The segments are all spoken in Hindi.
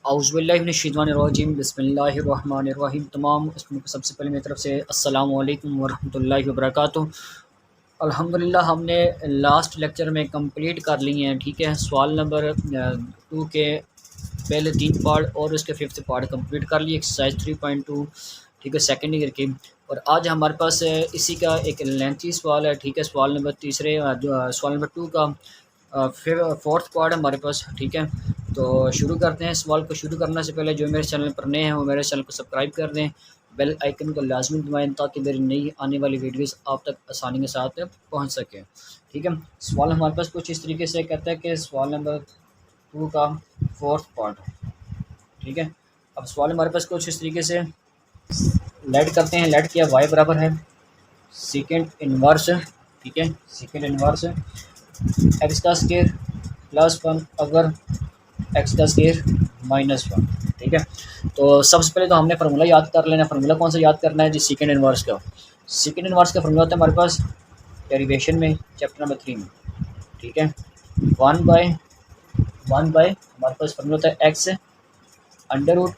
औज़ुबिल्लाहिमिनश्शैतानिर्रजीम बिस्मिल्लाहिर्रहमानिर्रहीम। तमाम मुस्लिमों को सबसे पहले मेरी तरफ से अस्सलामु अलैकुम वरहमतुल्लाहि वबरकातुहू। अल्हम्दुलिल्लाह हमने लास्ट लेक्चर में कंप्लीट कर लिए हैं। ठीक है, सवाल नंबर 2 के पहले 3 पार्ट और उसके 5th पार्ट कंप्लीट कर लिए, एक्सरसाइज 3.2। ठीक है, सेकेंड ईयर की। और आज हमारे पास इसी का एक लेंथी सवाल है। ठीक है, सवाल नंबर सवाल नंबर 2 का फिर 4th पार्ट हमारे पास। ठीक है, तो शुरू करते हैं। सवाल को शुरू करने से पहले जो मेरे चैनल पर नए हैं वो मेरे चैनल को सब्सक्राइब कर दें, बेल आइकन को लाजमी दबाएं ताकि मेरी नई आने वाली वीडियोस आप तक आसानी के साथ पहुंच सकें। ठीक है, सवाल हमारे पास कुछ इस तरीके से कहता है कि सवाल नंबर 2 का 4th पार्ट। ठीक है, अब सवाल हमारे पास कुछ इस तरीके से लेट करते हैं। लेट किया y बराबर है सेकेंड इन्वर्स। ठीक है, सेकेंड इन्वर्स एक्स का स्क्वायर प्लस 1 अगर एक्स का स्क्वायर -1। ठीक है, तो सबसे पहले तो हमने फार्मूला याद कर लेना। फार्मूला कौन सा याद करना है जी? सेकेंड इन्वर्स का। सेकेंड इन्वर्स का फार्मूला होता है हमारे पास डेरिवेशन में, चैप्टर नंबर 3 में। ठीक है, 1/1 हमारे पास फार्मूला होता है एक्स अंडर रूट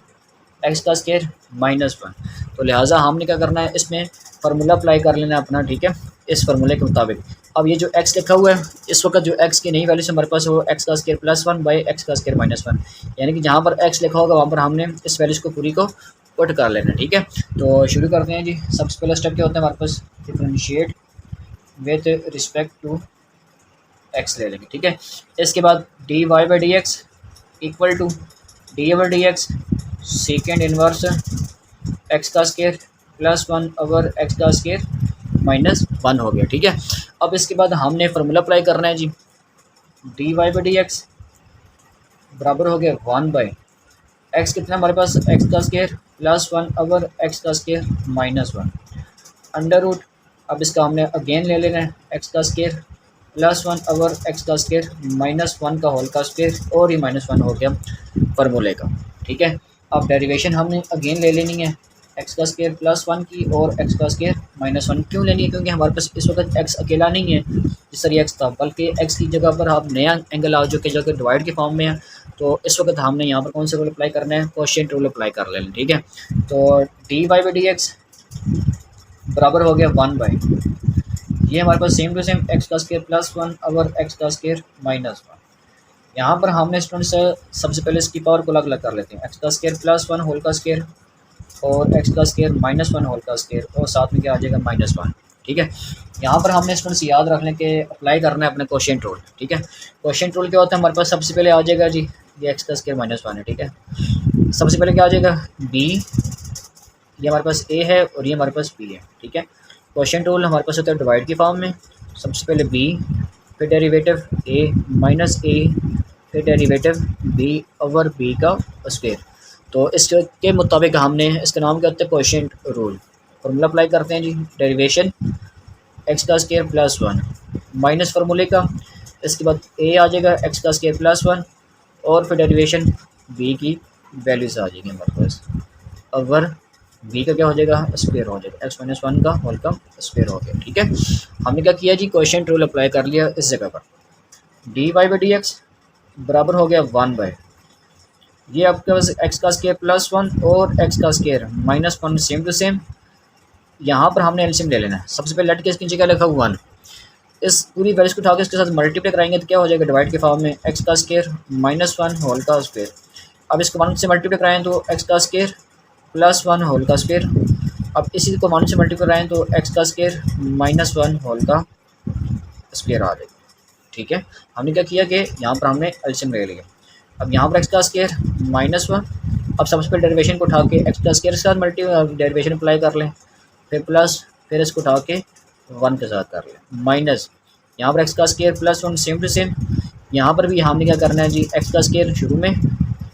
एक्स का स्क्वायर -1। तो लिहाजा हमने क्या करना है, इसमें फार्मूला अप्लाई कर लेना अपना। ठीक है, इस फार्मूले के मुताबिक अब ये जो x लिखा हुआ है इस वक्त जो x की नई वैल्यू से हमारे पास वो एक्स का स्क्वायर +1 बाई एक्स का स्क्वायर -1, यानी कि जहाँ पर x लिखा होगा वहाँ पर हमने इस वैल्यूज़ को पूरी को पुट कर लेना। ठीक है, तो शुरू करते हैं जी। सबसे पहला स्टेप क्या होता है हमारे पास? Differentiate with respect to x ले लेंगे। ठीक है, इसके बाद dy/dx equal to dy/dx second inverse X का स्क्वायर +1 ओवर एक्स का स्क्वायर -1 हो गया। ठीक है, अब इसके बाद हमने फार्मूला अप्लाई करना है जी। dy/dx बराबर हो गया 1 बाई एक्स कितना हमारे पास एक्स का स्क्वायर +1 ओवर एक्स का स्क्वायर -1 अंडर रूट। अब इसका हमने अगेन ले लेना है एक्स का स्क्वायर +1 ओवर एक्स का स्क्वायर -1 का होल का स्क्वायर, और ये -1 हो गया फार्मूले का। ठीक है, अब डेरिवेशन हमने अगेन ले लेनी है एक्स का स्क्वायर +1 की और एक्स का स्क्वायर -1 क्यों लेनी है? क्योंकि हमारे पास इस वक्त एक्स अकेला नहीं है जिस तरह एक्स था, बल्कि एक्स की जगह पर आप नया एंगल आ जो कि जगह डिवाइड के फॉर्म में है। तो इस वक्त हमने यहाँ पर कौन सा रूल अप्लाई करना है? कोशिएंट रूल अप्लाई कर लेना। ठीक है, तो dy/dx बराबर हो गया 1 बाई ये हमारे पास सेम टू सेम एक्स का स्क्वायर +1 ओवर एक्स का स्क्वायर -1। यहाँ पर हमने स्टूडेंट्स सबसे पहले इसकी पावर को अलग अलग कर लेते हैं। एक्स का स्क्वायर +1 होल का स्क्वायर और एक्स का स्क्वायर -1 होल का स्क्वायर, और साथ में क्या आ जाएगा -1। ठीक है, यहाँ पर हमने स्टूडेंट्स याद रखने के अप्लाई करना है अपने कोशिएंट रूल। ठीक है, कोशिएंट रूल क्या होता है हमारे पास? सबसे पहले आ जाएगा जी ये एक्स का स्क्वायर -1 है। ठीक है, सबसे पहले क्या आ जाएगा b, ये हमारे पास a है और ये हमारे पास b है। ठीक है, कोशिएंट रूल हमारे पास होता है डिवाइड के फॉर्म में। सबसे पहले b, फिर डेरिवेटिव a -a, फिर डेरिवेटिव b ओवर b का स्क्वायर। तो इसके मुताबिक हमने इसका नाम क्या होता है? Quotient rule. फार्मूला अप्लाई करते हैं जी। डेरिवेशन एक्स का स्क्वायर +1 माइनस फार्मूले का, इसके बाद a आ जाएगा एक्स का स्क्वायर +1 और फिर डेरिवेशन b की वैल्यूज आ जाएगी हमारे पास। ओवर b का क्या हो जाएगा? स्क्वायर हो जाएगा, x -1 का होल का स्क्वायर हो गया। ठीक है, हमने क्या किया जी? कोशिएंट रूल अप्लाई कर लिया इस जगह पर। dy/dx बराबर हो गया 1 बाई ये आपके पास एक्स का स्क्वायर +1 और एक्स का स्क्वायर -1 सेम टू सेम। यहाँ पर हमने एलसीएम ले लेना है। सबसे पहले लेट के इसकी जगह लिखा 1, इस पूरी वैल्यूज को उठा के इसके साथ मल्टीप्लाई कराएंगे तो क्या हो जाएगा? डिवाइड के फॉर्म में एक्स का स्क्वायर -1 होल का स्क्वायर। अब इसको 1 से मल्टीप्लाई कराएं तो एक्स का स्क्वायर +1 होल का स्क्वायर। अब इसी को 1 से मल्टीप्लाई कराएं तो एक्स का स्क्वायर -1 होल का स्क्वायर आ जाएगा। ठीक है, हमने क्या किया कि यहाँ पर हमने एलसीएम ले लिया। अब यहाँ पर एक्स का स्क्वायर -1, अब सबसे पहले डेरिवेशन को उठा के एक्स का स्क्वायर के साथ डेरिवेशन अप्लाई कर लें, फिर प्लस, फिर इसको उठा के 1 के साथ कर लें, माइनस यहाँ पर एक्स का स्क्वायर +1 सेम टू सेम। यहाँ पर भी हमने क्या करना है जी? एक्स का स्क्वायर शुरू में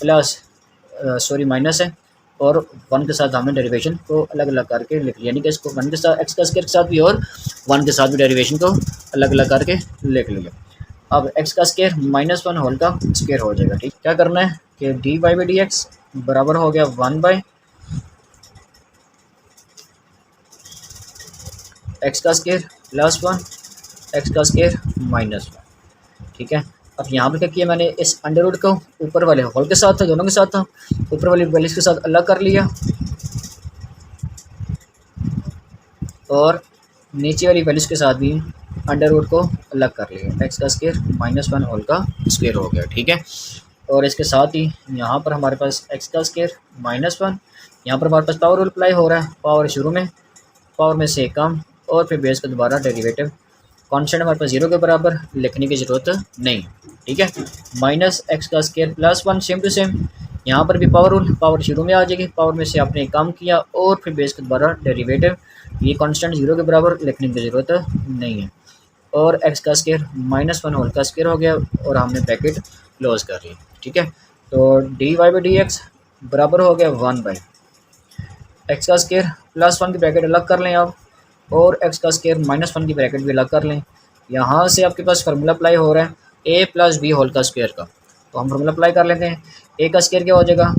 प्लस माइनस है और 1 के साथ हमने डेरिवेशन को अलग अलग करके लिख लिया, यानी कि इसको 1 के साथ एक्स का स्क्वायर के साथ भी और 1 के साथ भी डेरिवेशन को अलग अलग करके लिख लिया। अब एक्स का स्क्वायर -1 होल का स्क्वायर हो जाएगा। ठीक, क्या करना है कि dy/dx बराबर हो गया 1 बाई एक्स का स्क्वायर +1 एक्स का स्क्वायर -1। ठीक है, अब यहाँ पर क्या किया मैंने, इस अंडर रूट को ऊपर वाले होल के साथ था, दोनों के साथ था, ऊपर वाली वैल्यूज के साथ अलग कर लिया और नीचे वाली वैल्यूज के साथ भी अंडर रूट को अलग कर लिया। एक्स का स्क्वायर माइनस वन होल का स्क्वायर हो गया, ठीक है। और इसके साथ ही यहाँ पर हमारे पास एक्स का स्क्वायर माइनस वन, यहाँ पर हमारे पास पावर रूल अप्लाई हो रहा है, पावर शुरू में पावर में से कम और फिर बेस का दोबारा डेरिवेटिव, कॉन्स्टेंट हमारे पास जीरो के बराबर, लिखने की ज़रूरत नहीं, ठीक है। माइनस एक्स का square plus one, same to same यहाँ पर भी पावर रूल, पावर शुरू में आ जाएगी, पावर में से आपने कम किया और फिर बेस का दोबारा डेरिवेटिव, ये कांस्टेंट जीरो के बराबर, लिखने की ज़रूरत नहीं है। और एक्स का स्क्वायर माइनस वन होल का स्क्वायर हो गया और हमने ब्रैकेट क्लोज कर ली, ठीक है। तो D Y by D X बराबर हो गया वन बाई एक्स का स्क्वायर प्लस वन की ब्रैकेट अलग कर लें आप, और एक्स का स्क्वायर माइनस वन की ब्रैकेट भी अलग कर लें। यहाँ से आपके पास फार्मूला अप्लाई हो रहा है ए प्लस बी होल का स्क्वायर का, तो हम फार्मूला अप्लाई कर लेते हैं। ए का स्क्वायर क्या हो जाएगा,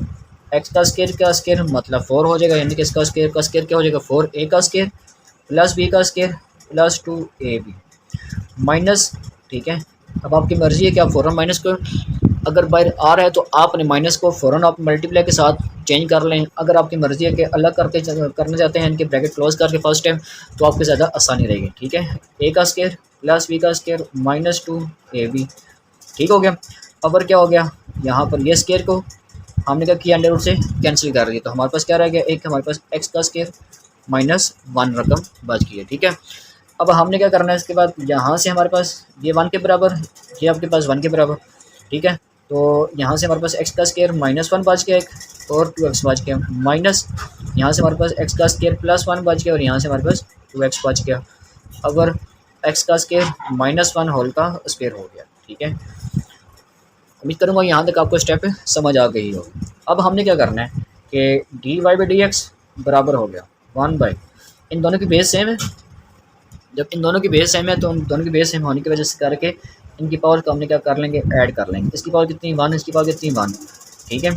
एक्स का स्क्वायर मतलब 4 हो जाएगा, यानी कि इसका स्क्वायर का स्क्वायर क्या हो जाएगा 4 ए का स्क्वायर प्लस बी का square plus 2 A B minus, ठीक है। अब आपकी मर्ज़ी है कि आप फ़ौरन माइनस को, अगर बाहर आ रहा है तो आपने माइनस को फ़ौरन आप मल्टीप्लाई के साथ चेंज कर लें। अगर आपकी मर्ज़ी है कि अलग करना चाहते हैं इनके ब्रैकेट क्लोज करके फर्स्ट टाइम, तो आपको ज़्यादा आसानी रहेगी, ठीक है। ए का स्क्वायर प्लस बी का स्क्वायर माइनस 2 ए बी, ठीक हो गया। अब और क्या हो गया, यहाँ पर ये स्क्वायर को हमने क्या किया, अंडर रूट से कैंसिल कर दिया, तो हमारे पास क्या रह गया, एक हमारे पास एक्स का स्क्वायर माइनस वन रकम बच गई है, ठीक है। अब हमने क्या करना है, इसके बाद यहाँ से हमारे पास ये वन के बराबर, ये आपके पास वन के बराबर, ठीक है। तो यहाँ से हमारे पास एक्स का स्क्वायर माइनस वन बच गया एक और 2x बच गया, माइनस यहाँ से हमारे पास एक्स का स्क्वायर प्लस वन बच गया और यहाँ से हमारे पास 2x बच गया। अगर एक्स का स्क्वायर माइनस वन होल का स्क्वायर हो गया, ठीक है। उम्मीद करूँगा यहाँ तक आपको स्टेप समझ आ गई हो। अब हमने क्या करना है कि D Y by D X बराबर हो गया वन बाई, इन दोनों की बेस सेम है, जब इन दोनों की बेस सेम है तो उन दोनों की बेस सेम होने की वजह से करके इनकी पावर को हमने क्या कर लेंगे, ऐड कर लेंगे। इसकी पावर कितनी, वन, इसकी पावर कितनी, वन, ठीक है।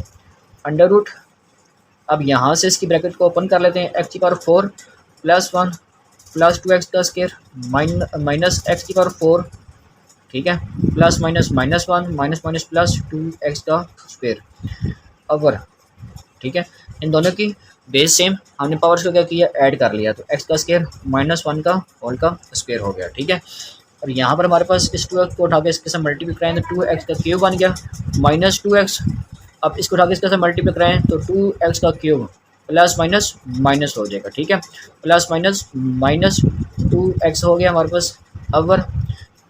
अंडर रूट, अब यहाँ से इसकी ब्रैकेट को ओपन कर लेते हैं, एक्स की power 4 plus one plus 2x का स्क्वायर माइनस एक्स की पावर 4, ठीक है, plus minus minus one minus minus plus 2x का स्क्वायर अवर, ठीक है। इन दोनों की बेस सेम, हमने पावर्स को क्या किया, ऐड कर लिया, तो x का स्क्वायर माइनस वन का होल का स्क्वायर हो गया, ठीक है। और यहाँ पर हमारे पास इस 2x को उठा के इसके साथ मल्टीप्लाई कराएं तो 2x का क्यूब बन गया माइनस 2x, अब इसको उठा के इसके साथ मल्टीप्लाई कराएं तो 2x का क्यूब प्लस माइनस माइनस हो जाएगा, ठीक है, प्लस माइनस माइनस 2x हो गया हमारे पास अवर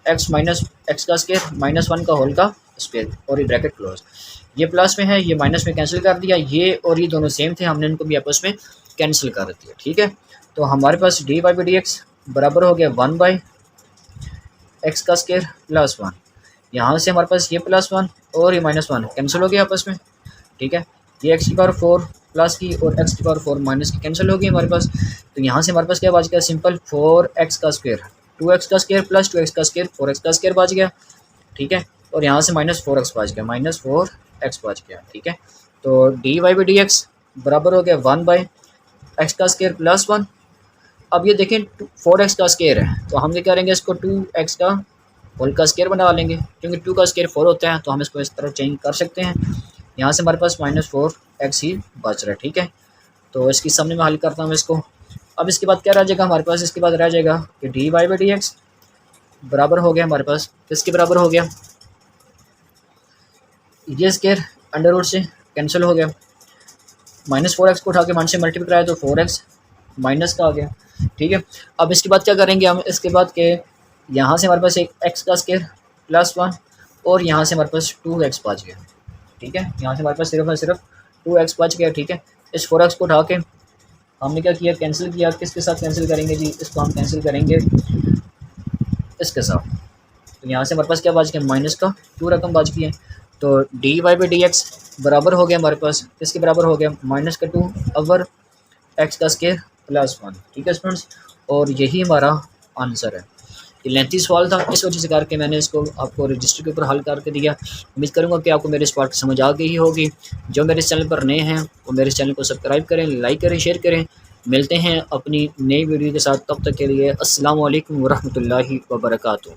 x माइनस एक्स का स्क्वायर माइनस वन का होल का स्क्वायर और ये ब्रैकेट क्लोज, ये प्लस में है, ये माइनस में कैंसिल कर दिया, ये और ये दोनों सेम थे, हमने इनको भी आपस में कैंसिल कर दिया, ठीक है। तो हमारे पास D Y by D X बराबर हो गया वन बाई एक्स का स्क्वायर प्लस वन, यहाँ से हमारे पास ये प्लस वन और ये माइनस वन कैंसिल हो गया आपस में, ठीक है। ये एक्स की पावर 4 प्लस की और एक्स की पावर 4 माइनस की कैंसिल हो गई हमारे पास, तो यहाँ से हमारे पास क्या बच गया, सिंपल 4x का स्क्वायर 2x का स्क्वायर प्लस 2x का स्क्वायर 4x का स्क्वायर बच गया, ठीक है। और यहाँ से माइनस 4x बच गया, माइनस 4x बच गया, ठीक है। तो D Y by D X बराबर हो गया वन बाई एक्स का स्क्वायर प्लस वन। अब ये देखें 4x का स्क्वायर है, तो हम क्या करेंगे, इसको 2x का होल का स्क्वायर बना लेंगे, क्योंकि 2 का स्क्वायर 4 होता है, तो हम इसको इस तरह चेंज कर सकते हैं। यहाँ से हमारे पास माइनस 4x ही बच रहा है, ठीक है। तो इसकी सामने में हल करता हूँ इसको। अब इसके बाद क्या रह जाएगा हमारे पास, इसके बाद रह जाएगा कि D Y by D X बराबर हो गया हमारे पास, किसके बराबर हो गया, ये स्क्वायर अंडर रूट से कैंसिल हो गया, माइनस 4x को उठा के वन से मल्टीप्लाई कराया तो 4x माइनस का आ गया, ठीक है। अब इसके बाद क्या करेंगे हम, इसके बाद के यहाँ से हमारे पास एक x का स्क्वायर प्लस वन और यहाँ से हमारे पास 2x बच गया, ठीक है। यहाँ से हमारे पास सिर्फ और सिर्फ 2x बच गया, ठीक है। इस 4x को उठा के हमने क्या किया, कैंसिल किया, किसके साथ कैंसिल करेंगे जी, इसको हम कैंसिल करेंगे इसके साथ, तो यहाँ से हमारे पास क्या बच गया, माइनस का 2 रकम बच गई है। तो D Y by D X बराबर हो गया हमारे पास, किसके बराबर हो गया, माइनस का 2 अवर एक्स का स्क्वायर प्लस वन, ठीक है स्टूडेंट्स। और यही हमारा आंसर है। ये लेंथी सवाल था, इस वजह से करके मैंने इसको आपको रजिस्टर के ऊपर हल करके दिया। उम्मीद करूँगा कि आपको मेरे इस पार्ट समझ आ गई होगी। जो मेरे चैनल पर नए हैं वो मेरे चैनल को सब्सक्राइब करें, लाइक करें, शेयर करें। मिलते हैं अपनी नई वीडियो के साथ, तब तक के लिए अस्सलाम वालेकुम व रहमतुल्लाहि व बरकातुहू।